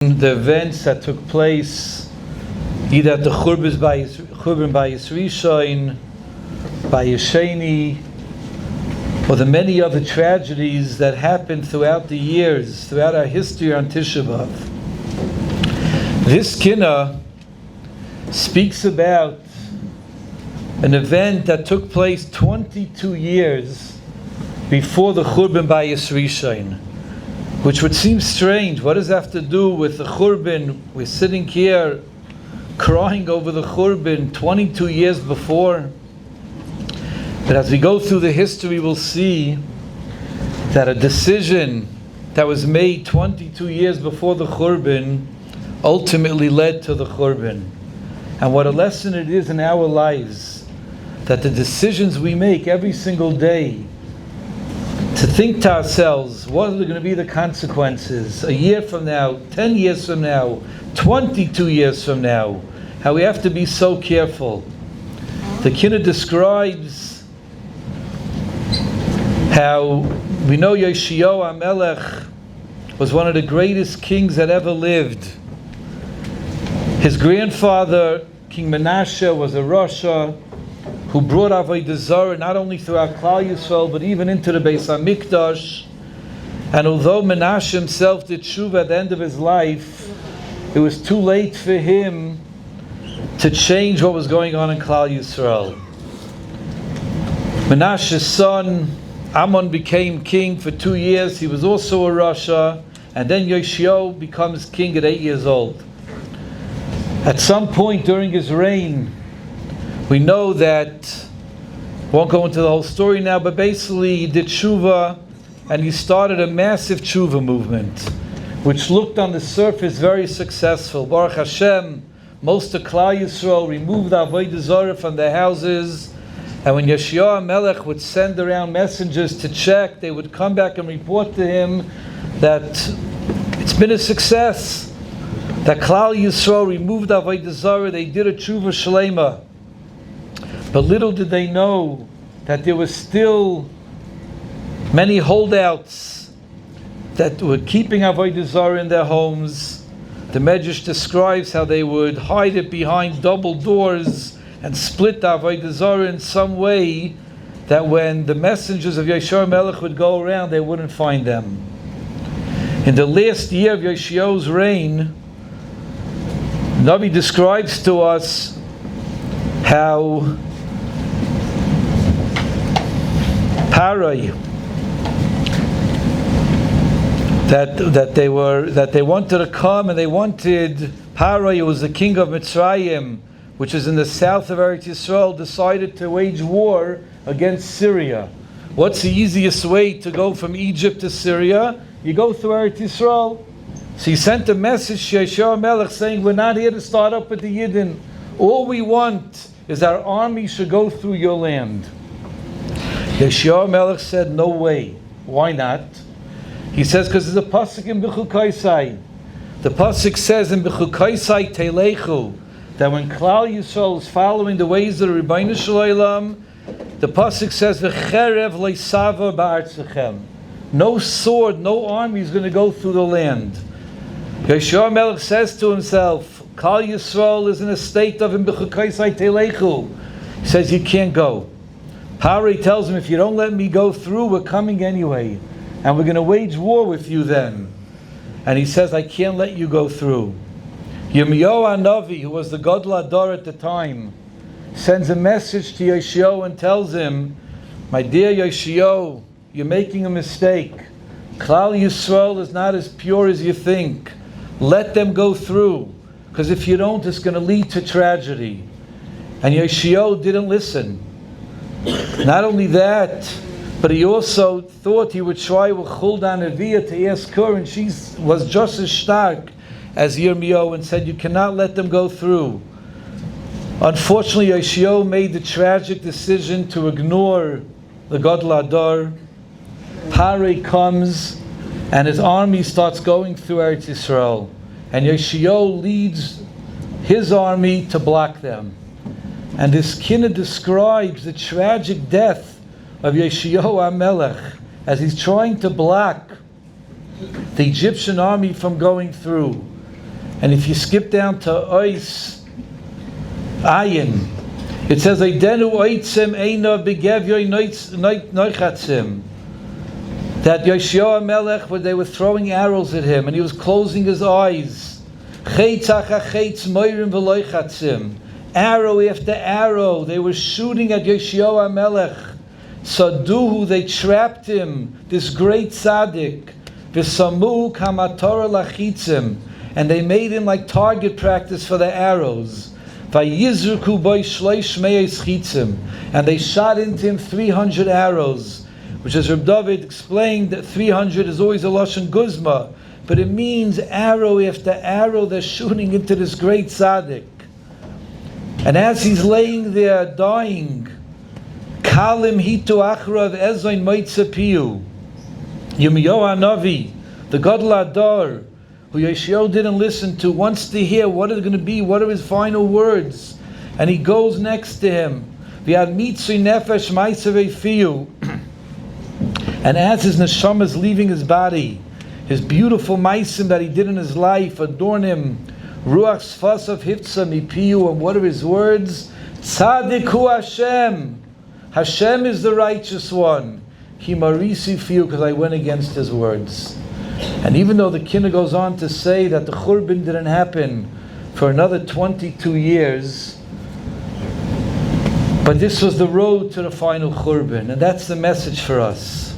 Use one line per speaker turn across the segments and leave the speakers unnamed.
The events that took place either at the Churban by Yisrishain, by Yesheni, or the many other tragedies that happened throughout the years, throughout our history on Tisha B'Av. This kinnus speaks about an event that took place 22 years before the Churban by Yisrishain, which would seem strange. What does that have to do with the Churban? We're sitting here crying over the Churban 22 years before. But as we go through the history, we'll see that a decision that was made 22 years before the Churban ultimately led to the Churban. And what a lesson it is in our lives, that the decisions we make every single day, to think to ourselves, what are going to be the consequences a year from now, 10 years from now, 22 years from now, how we have to be so careful. The kinnus describes how we know Yoshiyahu HaMelech was one of the greatest kings that ever lived. His grandfather, King Menashe, was a Rasha who brought Avodah Zarah not only throughout Klal Yisrael but even into the Beis HaMikdash. And although Menashe himself did tshuva at the end of his life, it was too late for him to change what was going on in Klal Yisrael. Menashe's son Amon became king for 2 years. He was also a Rasha, and then Yoshiyahu becomes king at 8 years old. At some point during his reign, we know that, won't go into the whole story now, but basically he did tshuva and he started a massive tshuva movement, which looked on the surface very successful. Baruch Hashem, most of Klal Yisrael removed Avodah Zarah from their houses, and when Yoshiyahu HaMelech would send around messengers to check, they would come back and report to him that it's been a success, that Klal Yisrael removed Avodah Zarah, they did a tshuva shlema. But little did they know that there were still many holdouts that were keeping Avodah Zarah in their homes. The Medrash describes how they would hide it behind double doors and split the Avodah Zarah in some way that when the messengers of Yoshiyahu HaMelech would go around, they wouldn't find them. In the last year of Yoshiyahu's reign, Nabi describes to us how Parai, that they wanted to come, and they wanted Parai, who was the king of Mitzrayim, which is in the south of Eretz Yisrael, decided to wage war against Syria. What's the easiest way to go from Egypt to Syria? You go through Eretz Yisrael. So he sent a message to Yoshiyahu HaMelech saying, we're not here to start up with the Yidden. All we want is our army should go through your land. Yoshiyahu HaMelech said, no way. Why not? He says, because there's a pasuk in B'chukaisai. The pasuk says in B'chukaisai Teilechu, that when Klal Yisrael is following the ways of the Rebbeinu Shalom, the pasuk says, V'cherev le'sava ba'artzachem. No sword, no army is going to go through the land. Yoshiyahu HaMelech says to himself, Klal Yisrael is in a state of in B'chukaisai Teilechu. He says, you can't go. Parai tells him, if you don't let me go through, we're coming anyway. And we're going to wage war with you then. And he says, I can't let you go through. Yirmiyahu HaNavi, who was the Gadol Hador at the time, sends a message to Yoshiyahu and tells him, my dear Yoshiyahu, you're making a mistake. Klal Yisrael is not as pure as you think. Let them go through. Because if you don't, it's going to lead to tragedy. And Yoshiyahu didn't listen. Not only that, but he also thought he would try with Huldah Neviah to ask her, and she was just as stark as Yirmiyahu and said, you cannot let them go through. Unfortunately, Yoshiyahu made the tragic decision to ignore the Gadol Hador. Parai comes, and his army starts going through Eretz Yisrael. And Yoshiyahu leads his army to block them. And this kinnus describes the tragic death of Yoshiyahu HaMelech as he's trying to block the Egyptian army from going through. And if you skip down to Ois Ayin, it says, Eidenu oitzim eina begevyoy noichatzim. That Yoshiyahu Melech, when they were throwing arrows at him, and he was closing his eyes. Arrow after arrow, they were shooting at Yoshiyahu Melech. Saduhu, they trapped him, this great tzaddik. V'samu kamatora lachitzim, and they made him like target practice for the arrows. Vayizruku boy shleish meis chitzim, and they shot into him 300 arrows, which, as Reb David explained, that 300 is always a lashon guzma, but it means arrow after arrow they're shooting into this great tzaddik. And as he's laying there dying, kalim hitu achrav ezoin moitzapiu. Yirmiyahu Hanavi, the Gadol Adar, who Yeshayahu didn't listen to, wants to hear what is going to be, what are his final words. And he goes next to him. V'ad mitzui nefesh ma'aseh fiu. And as his neshama is leaving his body, his beautiful ma'asim that he did in his life adorn him. Ruach sfasav hifza mipiu, and what are his words? Tzadik hu Hashem. Hashem is the righteous one. Ki marisi fiu, because I went against his words. And even though the kinnus goes on to say that the churban didn't happen for another 22 years, but this was the road to the final churban, and that's the message for us.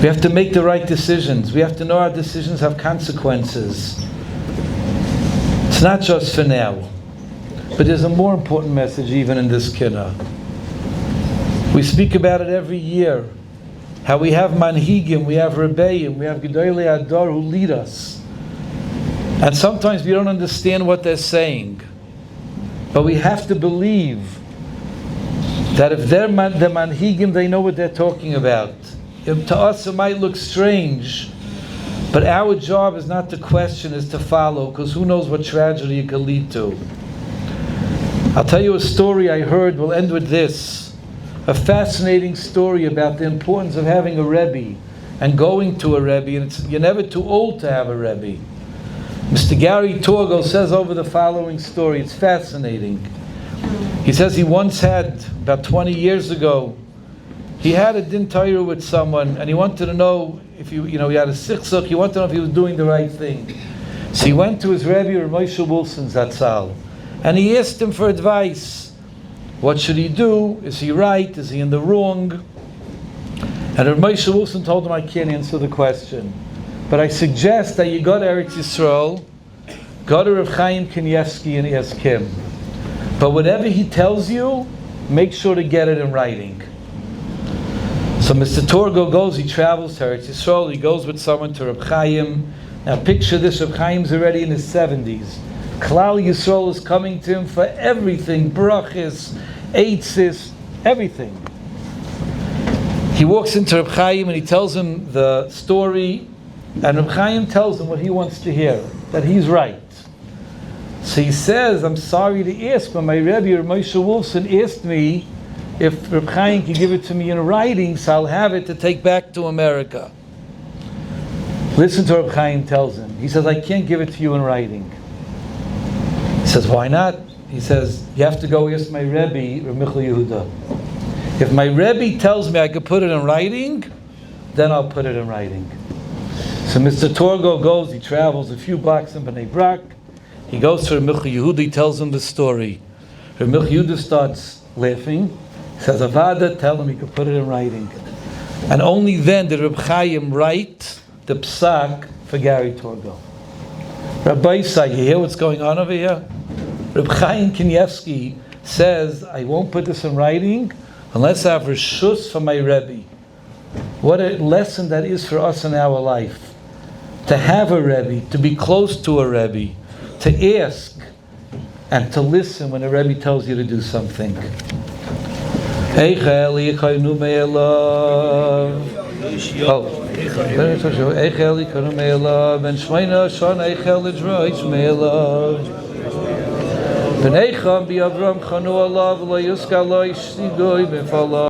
We have to make the right decisions. We have to know our decisions have consequences. It's not just for now, but there's a more important message even in this kinnus. We speak about it every year. How we have manhigim, we have rebbeim, we have gedolei adar who lead us. And sometimes we don't understand what they're saying. But we have to believe that if they're the manhigim, they know what they're talking about. To us it might look strange, but our job is not to question, is to follow, because who knows what tragedy it could lead to. I'll tell you a story I heard, we'll end with this. A fascinating story about the importance of having a Rebbe and going to a Rebbe, and you're never too old to have a Rebbe. Mr. Gary Torgo says over the following story, it's fascinating. He says he once had, about 20 years ago, he had a din Torah with someone, and he wanted to know if he had a sichsuk, he wanted to know if he was doing the right thing. So he went to his Rebbe, Rabbi Wilson Zatzal, and he asked him for advice. What should he do? Is he right? Is he in the wrong? And Rabbi Wilson told him, I can't answer the question, but I suggest that you go to Eretz Yisrael, go to Rav Chaim Kanievsky and ask him. But whatever he tells you, make sure to get it in writing. So Mr. Torgo goes, he travels to Eretz Yisrael, he goes with someone to Rav Chaim. Now picture this, Rav Chaim's already in his 70s. Klal Yisrael is coming to him for everything, brachis, eitzis, everything. He walks into Reb Chaim and he tells him the story, and Reb Chaim tells him what he wants to hear, that he's right. So he says, I'm sorry to ask, but my Rebbe, Moshe Wolfson, asked me if Reb Chaim can give it to me in writing, so I'll have it to take back to America. Listen to what Reb Chaim tells him. He says, I can't give it to you in writing. He says, why not? He says, you have to go ask my Rebbe, Reb Michal Yehuda. If my Rebbe tells me I could put it in writing, then I'll put it in writing. So Mr. Torgo goes, he travels a few blocks in Bnei Brak, he goes to Reb Michal Yehuda, he tells him the story. Reb Michal Yehuda starts laughing, he says, Avada, tell him he could put it in writing. And only then did Reb Chaim write the psak for Gary Torgo. Rabbi Isai, you hear what's going on over here? Reb Chaim Kanievsky says, I won't put this in writing unless I have reshus from my Rebbe. What a lesson that is for us in our life. To have a Rebbe, to be close to a Rebbe, to ask and to listen when a Rebbe tells you to do something. Eichel ikonu me'elav, ben shmeina shon eichel lidroish me'elav. Ben eicham bi Avram chanu alav, lo yuska lo ishtigoi b'falav.